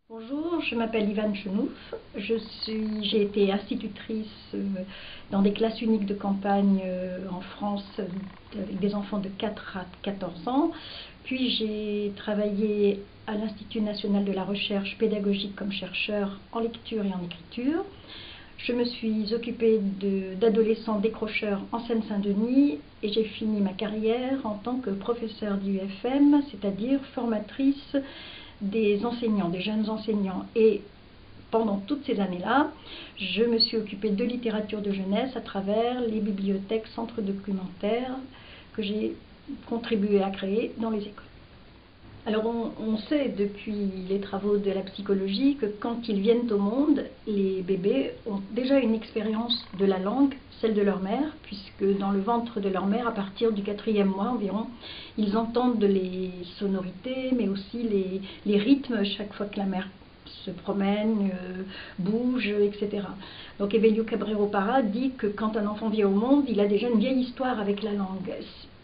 Bonjour, je m'appelle Yvonne Chenouf. J'ai été institutrice dans des classes uniques de campagne en France avec des enfants de 4 à 14 ans. Puis j'ai travaillé à l'Institut national de la recherche pédagogique comme chercheur en lecture et en écriture. Je me suis occupée d'adolescents décrocheurs en Seine-Saint-Denis et j'ai fini ma carrière en tant que professeure d'UFM, c'est-à-dire formatrice des enseignants, des jeunes enseignants. Et pendant toutes ces années-là, je me suis occupée de littérature de jeunesse à travers les bibliothèques, centres documentaires que j'ai contribué à créer dans les écoles. Alors on sait depuis les travaux de la psychologie que quand ils viennent au monde, les bébés ont déjà une expérience de la langue, celle de leur mère, puisque dans le ventre de leur mère, à partir du 4e mois environ, ils entendent les sonorités, mais aussi les rythmes chaque fois que la mère se promène, bouge, etc. Donc Evelio Cabrero Parra dit que quand un enfant vient au monde, il a déjà une vieille histoire avec la langue.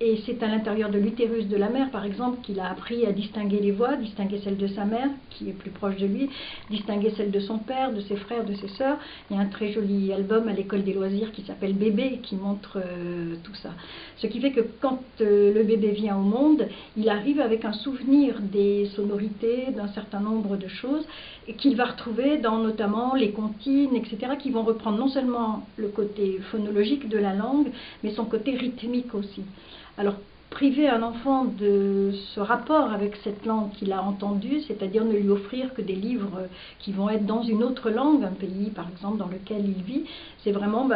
Et c'est à l'intérieur de l'utérus de la mère, par exemple, qu'il a appris à distinguer les voix, distinguer celle de sa mère, qui est plus proche de lui, distinguer celle de son père, de ses frères, de ses sœurs. Il y a un très joli album à l'école des loisirs qui s'appelle Bébé, qui montre tout ça. Ce qui fait que quand le bébé vient au monde, il arrive avec un souvenir des sonorités, d'un certain nombre de choses, qu'il va retrouver dans notamment les comptines, etc., qui vont reprendre non seulement le côté phonologique de la langue, mais son côté rythmique aussi. Alors, priver un enfant de ce rapport avec cette langue qu'il a entendue, c'est-à-dire ne lui offrir que des livres qui vont être dans une autre langue, un pays par exemple dans lequel il vit, c'est vraiment,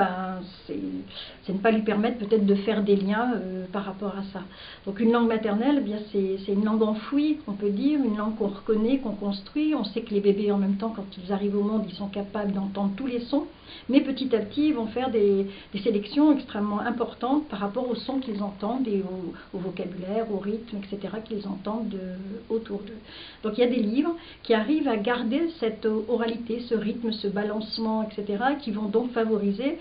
c'est ne pas lui permettre peut-être de faire des liens par rapport à ça. Donc une langue maternelle, eh bien c'est une langue enfouie, on peut dire, une langue qu'on reconnaît, qu'on construit. On sait que les bébés en même temps, quand ils arrivent au monde, ils sont capables d'entendre tous les sons, mais petit à petit, ils vont faire des sélections extrêmement importantes par rapport aux sons qu'ils entendent et au vocabulaire, au rythme, etc., qu'ils entendent autour d'eux. Donc il y a des livres qui arrivent à garder cette oralité, ce rythme, ce balancement, etc., qui vont donc favoriser,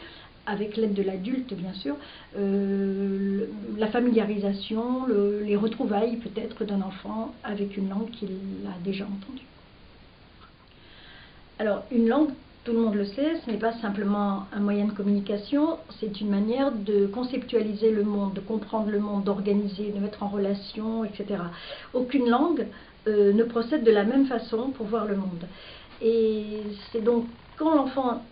avec l'aide de l'adulte bien sûr, la familiarisation, les retrouvailles peut-être d'un enfant avec une langue qu'il a déjà entendue. Alors une langue, tout le monde le sait, ce n'est pas simplement un moyen de communication, c'est une manière de conceptualiser le monde, de comprendre le monde, d'organiser, de mettre en relation, etc. Aucune langue ne procède de la même façon pour voir le monde. Et c'est donc quand l'enfant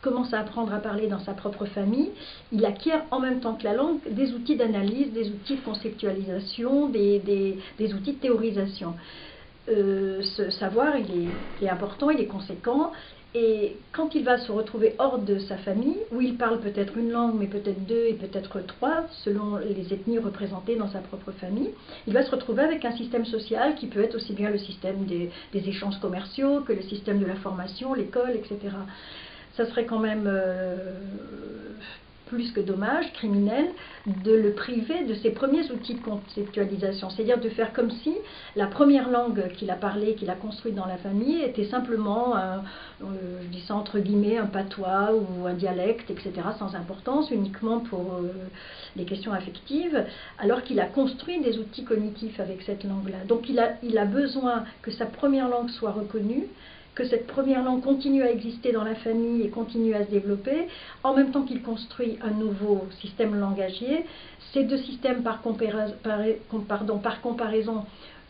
commence à apprendre à parler dans sa propre famille, il acquiert en même temps que la langue des outils d'analyse, des outils de conceptualisation, des outils de théorisation. Ce savoir, il est important, il est conséquent, et quand il va se retrouver hors de sa famille, où il parle peut-être une langue, mais peut-être deux et peut-être trois, selon les ethnies représentées dans sa propre famille, il va se retrouver avec un système social qui peut être aussi bien le système des échanges commerciaux que le système de la formation, l'école, etc. Ça serait quand même plus que dommage, criminel, de le priver de ses premiers outils de conceptualisation. C'est-à-dire de faire comme si la première langue qu'il a parlée, qu'il a construite dans la famille, était simplement, je dis ça entre guillemets, un patois ou un dialecte, etc., sans importance, uniquement pour les questions affectives, alors qu'il a construit des outils cognitifs avec cette langue-là. Donc il a besoin que sa première langue soit reconnue, que cette première langue continue à exister dans la famille et continue à se développer, en même temps qu'il construit un nouveau système langagier. Ces deux systèmes, par comparaison,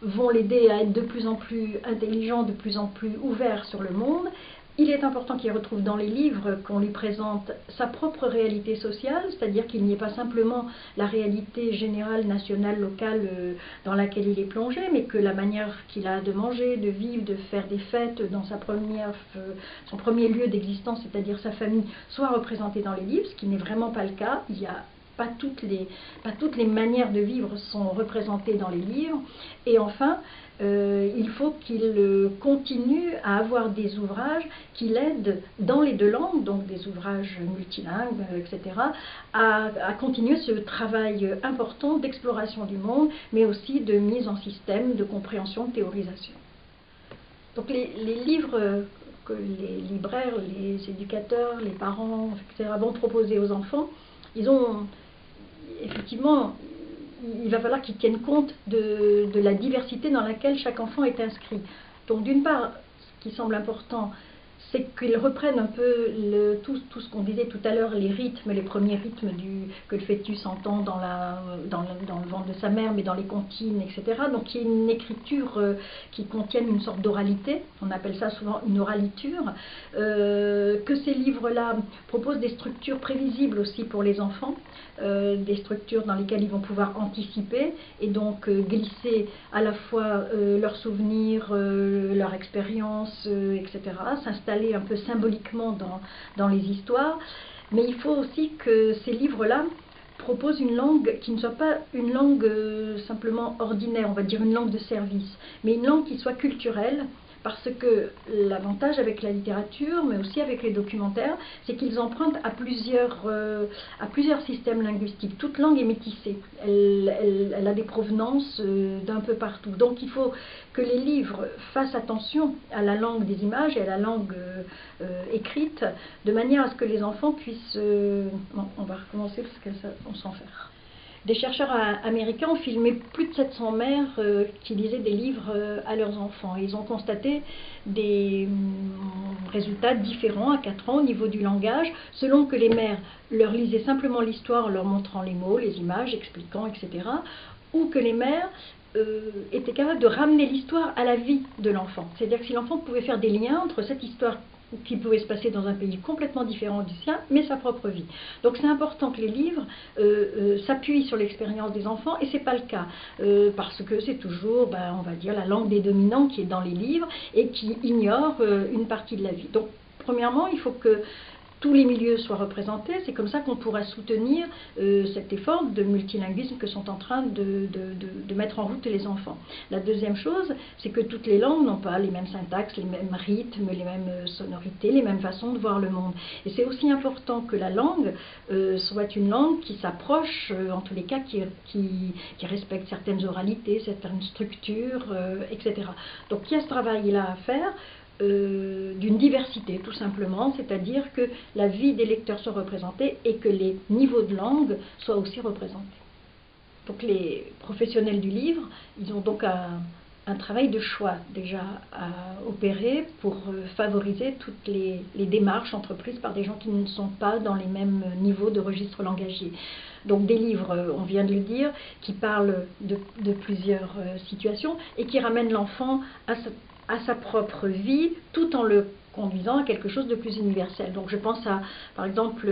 vont l'aider à être de plus en plus intelligent, de plus en plus ouvert sur le monde. Il est important qu'il retrouve dans les livres qu'on lui présente sa propre réalité sociale, c'est-à-dire qu'il n'y ait pas simplement la réalité générale, nationale, locale dans laquelle il est plongé, mais que la manière qu'il a de manger, de vivre, de faire des fêtes dans son premier lieu d'existence, c'est-à-dire sa famille, soit représentée dans les livres, ce qui n'est vraiment pas le cas. Il y a pas toutes les manières de vivre sont représentées dans les livres. Et enfin, il faut qu'il continue à avoir des ouvrages qui l'aident dans les deux langues, donc des ouvrages multilingues, etc., à continuer ce travail important d'exploration du monde, mais aussi de mise en système, de compréhension, de théorisation. Donc les livres que les libraires, les éducateurs, les parents, etc., vont proposer aux enfants, effectivement, il va falloir qu'ils tiennent compte de la diversité dans laquelle chaque enfant est inscrit. Donc d'une part, qui semble important, c'est qu'ils reprennent un peu tout ce qu'on disait tout à l'heure, les rythmes, les premiers rythmes que le fœtus entend dans le ventre de sa mère, mais dans les comptines, etc. Donc il y a une écriture qui contienne une sorte d'oralité, on appelle ça souvent une oraliture, que ces livres-là proposent des structures prévisibles aussi pour les enfants, des structures dans lesquelles ils vont pouvoir anticiper et donc glisser à la fois leurs souvenirs, leur expérience, etc., s'installer un peu symboliquement dans les histoires. Mais il faut aussi que ces livres-là proposent une langue qui ne soit pas une langue simplement ordinaire, on va dire une langue de service, mais une langue qui soit culturelle, parce que l'avantage avec la littérature, mais aussi avec les documentaires, c'est qu'ils empruntent à plusieurs systèmes linguistiques. Toute langue est métissée, elle a des provenances d'un peu partout. Donc il faut que les livres fassent attention à la langue des images et à la langue écrite, de manière à ce que les enfants puissent... Bon, on va recommencer parce qu'on s'en fait. Des chercheurs américains ont filmé plus de 700 mères qui lisaient des livres à leurs enfants. Ils ont constaté des résultats différents à 4 ans au niveau du langage, selon que les mères leur lisaient simplement l'histoire en leur montrant les mots, les images, expliquant, etc., ou que les mères étaient capables de ramener l'histoire à la vie de l'enfant. C'est-à-dire que si l'enfant pouvait faire des liens entre cette histoire qui pouvait se passer dans un pays complètement différent du sien, mais sa propre vie. Donc c'est important que les livres s'appuient sur l'expérience des enfants, et c'est pas le cas, parce que c'est toujours, on va dire, la langue des dominants qui est dans les livres, et qui ignore une partie de la vie. Donc, premièrement, il faut que tous les milieux soient représentés, c'est comme ça qu'on pourra soutenir cet effort de multilinguisme que sont en train de mettre en route les enfants. La deuxième chose, c'est que toutes les langues n'ont pas les mêmes syntaxes, les mêmes rythmes, les mêmes sonorités, les mêmes façons de voir le monde. Et c'est aussi important que la langue soit une langue qui s'approche, en tous les cas, qui respecte certaines oralités, certaines structures, etc. Donc il y a ce travail-là à faire. D'une diversité tout simplement, c'est-à-dire que la vie des lecteurs soit représentée et que les niveaux de langue soient aussi représentés. Donc les professionnels du livre, ils ont donc un travail de choix déjà à opérer pour favoriser toutes les démarches entreprises par des gens qui ne sont pas dans les mêmes niveaux de registre langagier. Donc des livres, on vient de le dire, qui parlent de plusieurs situations et qui ramènent l'enfant à sa propre vie, tout en le conduisant à quelque chose de plus universel. Donc je pense à, par exemple,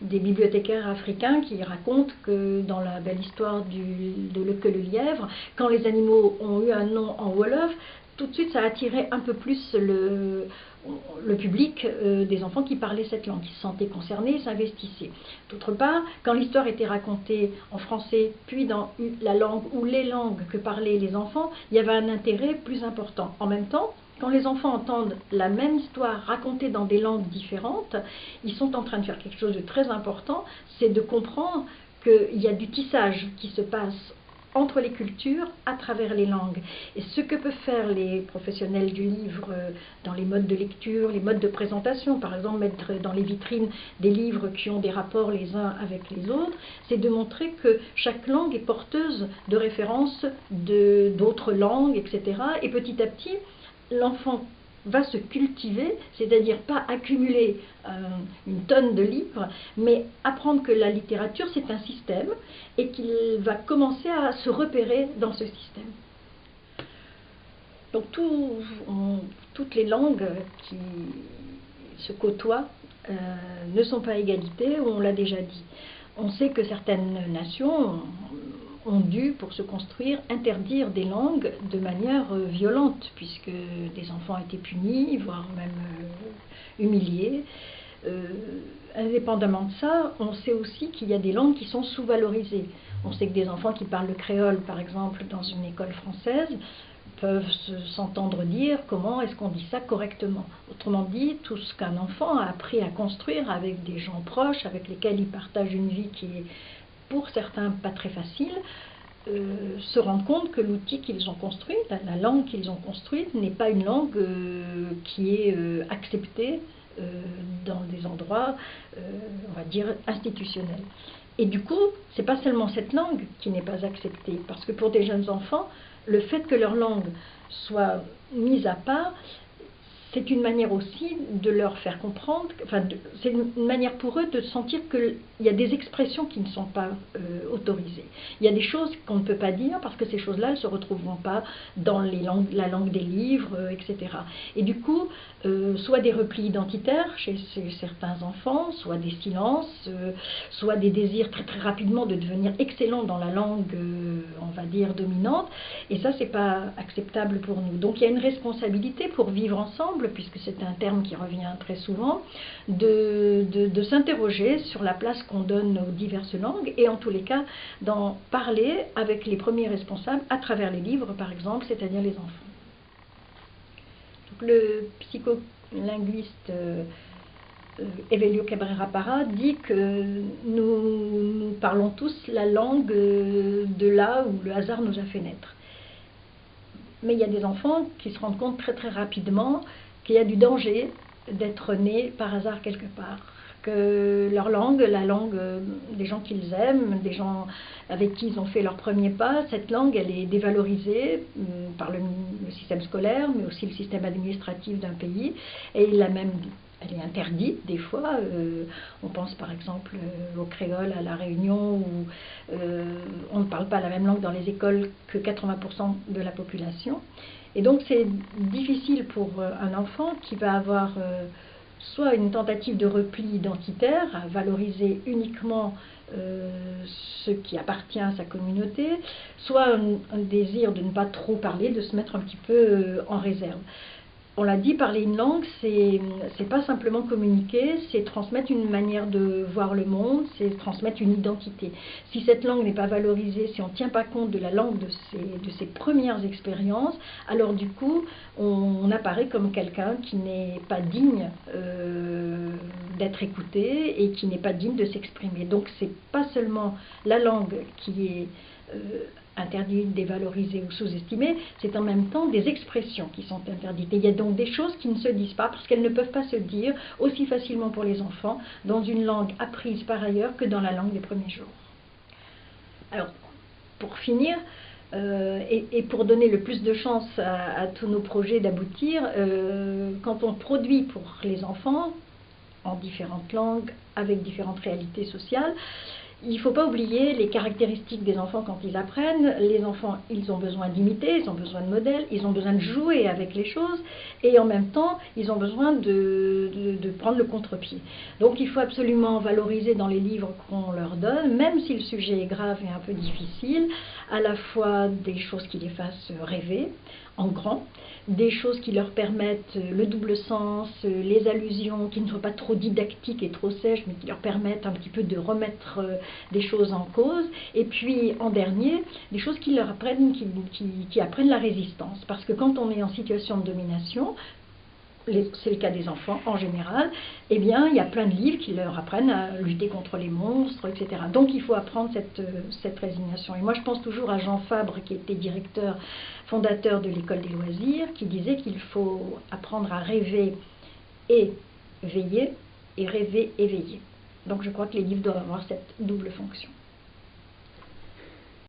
des bibliothécaires africains qui racontent que dans la belle histoire de Leucke le lièvre, quand les animaux ont eu un nom en Wolof, tout de suite ça a attiré un peu plus le public des enfants qui parlaient cette langue, qui se sentaient concernés et s'investissaient. D'autre part, quand l'histoire était racontée en français, puis dans la langue ou les langues que parlaient les enfants, il y avait un intérêt plus important. En même temps, quand les enfants entendent la même histoire racontée dans des langues différentes, ils sont en train de faire quelque chose de très important, c'est de comprendre qu'il y a du tissage qui se passe entre les cultures, à travers les langues. Et ce que peuvent faire les professionnels du livre dans les modes de lecture, les modes de présentation, par exemple mettre dans les vitrines des livres qui ont des rapports les uns avec les autres, c'est de montrer que chaque langue est porteuse de références d'autres langues, etc. Et petit à petit, l'enfant va se cultiver, c'est-à-dire pas accumuler une tonne de livres, mais apprendre que la littérature c'est un système et qu'il va commencer à se repérer dans ce système. Donc toutes les langues qui se côtoient ne sont pas à égalité, on l'a déjà dit. On sait que certaines nations ont dû, pour se construire, interdire des langues de manière violente, puisque des enfants étaient punis, voire même humiliés. Indépendamment de ça, on sait aussi qu'il y a des langues qui sont sous-valorisées. On sait que des enfants qui parlent le créole, par exemple, dans une école française, peuvent s'entendre dire comment est-ce qu'on dit ça correctement. Autrement dit, tout ce qu'un enfant a appris à construire avec des gens proches, avec lesquels il partage une vie qui est pour certains pas très facile, se rendent compte que l'outil qu'ils ont construit, la langue qu'ils ont construite, n'est pas une langue qui est acceptée dans des endroits, on va dire, institutionnels. Et du coup, c'est pas seulement cette langue qui n'est pas acceptée, parce que pour des jeunes enfants, le fait que leur langue soit mise à part, c'est une manière aussi de leur faire comprendre, enfin, c'est une manière pour eux de sentir qu'il y a des expressions qui ne sont pas autorisées. Il y a des choses qu'on ne peut pas dire parce que ces choses-là, elles ne se retrouveront pas dans la langue des livres, etc. Et du coup, soit des replis identitaires chez certains enfants, soit des silences, soit des désirs très très rapidement de devenir excellents dans la langue, on va dire, dominante. Et ça, c'est pas acceptable pour nous. Donc il y a une responsabilité pour vivre ensemble, puisque c'est un terme qui revient très souvent, de s'interroger sur la place qu'on donne aux diverses langues et en tous les cas d'en parler avec les premiers responsables à travers les livres par exemple, c'est-à-dire les enfants. Donc, le psycholinguiste Evelio Cabrera Parra dit que nous parlons tous la langue de là où le hasard nous a fait naître. Mais il y a des enfants qui se rendent compte très très rapidement qu'il y a du danger d'être né par hasard quelque part. Que leur langue, la langue des gens qu'ils aiment, des gens avec qui ils ont fait leur premier pas, cette langue, elle est dévalorisée par le système scolaire, mais aussi le système administratif d'un pays, et elle est interdite des fois. On pense par exemple au créole à La Réunion, où on ne parle pas la même langue dans les écoles que 80% de la population. Et donc c'est difficile pour un enfant qui va avoir soit une tentative de repli identitaire, à valoriser uniquement ce qui appartient à sa communauté, soit un désir de ne pas trop parler, de se mettre un petit peu en réserve. On l'a dit, parler une langue, c'est pas simplement communiquer, c'est transmettre une manière de voir le monde, c'est transmettre une identité. Si cette langue n'est pas valorisée, si on ne tient pas compte de la langue de ses premières expériences, alors du coup, on apparaît comme quelqu'un qui n'est pas digne d'être écouté et qui n'est pas digne de s'exprimer. Donc c'est pas seulement la langue qui est interdites, dévalorisées ou sous-estimées, c'est en même temps des expressions qui sont interdites. Et il y a donc des choses qui ne se disent pas parce qu'elles ne peuvent pas se dire aussi facilement pour les enfants dans une langue apprise par ailleurs que dans la langue des premiers jours. Alors, pour finir, et pour donner le plus de chance à tous nos projets d'aboutir, quand on produit pour les enfants, en différentes langues, avec différentes réalités sociales, il ne faut pas oublier les caractéristiques des enfants quand ils apprennent. Les enfants, ils ont besoin d'imiter, ils ont besoin de modèles, ils ont besoin de jouer avec les choses, et en même temps, ils ont besoin de prendre le contre-pied. Donc il faut absolument valoriser dans les livres qu'on leur donne, même si le sujet est grave et un peu difficile, à la fois des choses qui les fassent rêver, en grand, des choses qui leur permettent le double sens, les allusions qui ne soient pas trop didactiques et trop sèches, mais qui leur permettent un petit peu de remettre des choses en cause, et puis en dernier, des choses qui leur apprennent, qui apprennent la résistance. Parce que quand on est en situation de domination, c'est le cas des enfants en général, eh bien il y a plein de livres qui leur apprennent à lutter contre les monstres, etc. Donc il faut apprendre cette résignation. Et moi je pense toujours à Jean Fabre, qui était fondateur de l'école des loisirs, qui disait qu'il faut apprendre à rêver et veiller, et rêver et veiller. Donc je crois que les livres doivent avoir cette double fonction.